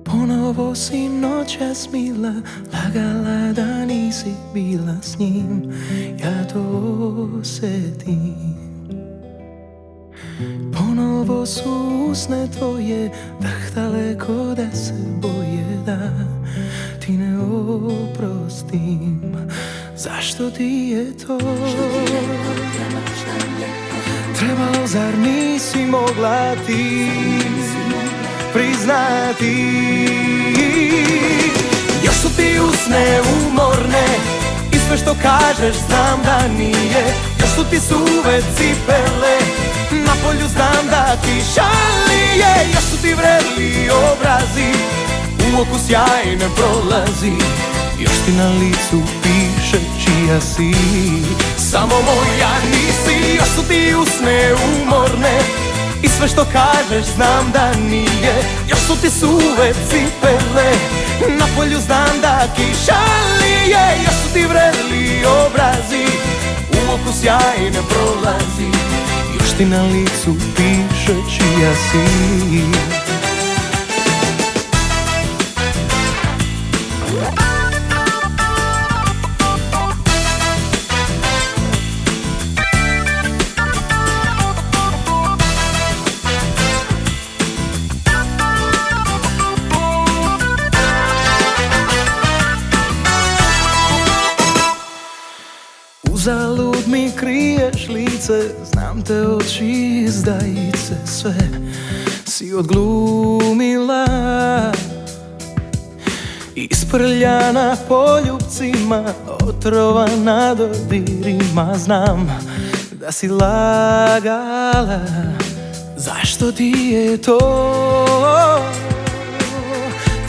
Ponovo si noćas mila, lagala da nisi bila s njim, ja to osjetim. Ponovo su usne tvoje, dah daleko da se boje da ti ne oprostim. Zašto ti je to trebalo, zar nisi mogla ti priznati? Još su ti usne umorne i sve što kažeš znam da nije. Još su ti suve cipele, na polju znam da ti šalije. Još su ti vreli obrazi, u oku sjaj ne prolazi. Još ti na licu piše čija si, samo moja nisi. Još su ti usne umorne i sve što kažeš znam da nije. Još su ti suve cipele, na polju znam da kiša lije. Još su ti vreli obrazi, u oku sjaj ne prolazi. Još ti na licu piše čija si. Uzalud mi kriješ lice, znam te oči izdajice, sve si odglumila. Isprljana poljupcima, otrovana dodirima, znam da si lagala. Zašto ti je to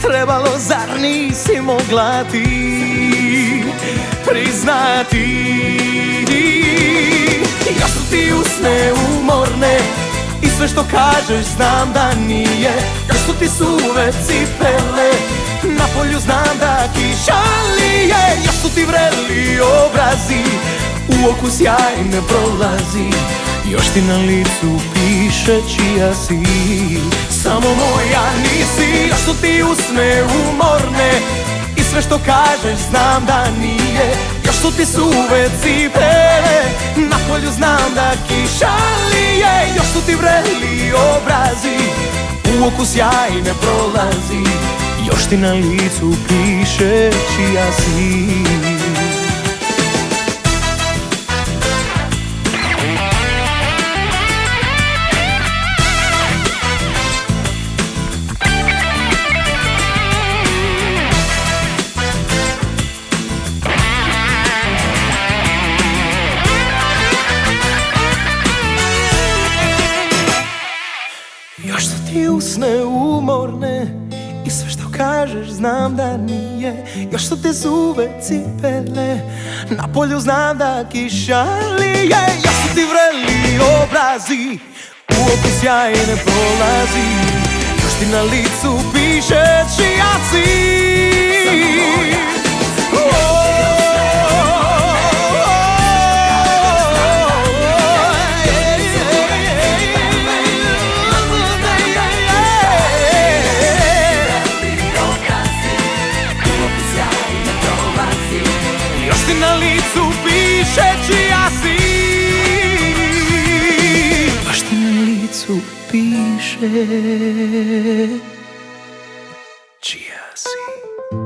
trebalo, zar nisi mogla ti priznati? Još su ti usne umorne i sve što kažeš znam da nije. Još su ti suve cipele, na polju znam da kiša lije. Još su ti vreli obrazi, u oku sjaj ne prolazi. Još ti na licu piše čija si, samo moja nisi. Još su ti usne umorne i sve što kažeš znam da nije. Još su ti suve cipele, na polju znam da kiša lije. Još su ti vreli obrazi, u oku sjaj ne prolazi. Još ti na licu piše čija si. Još su ti usne umorne i sve što kažeš znam da nije. Još su ti suve cipele, na polju znam da kiša lije. Još su ti vreli obrazi, u oku sjaj ne prolazi. Još ti na licu piše čija si. Na licu piše čija si. Baš ti na licu piše čija si.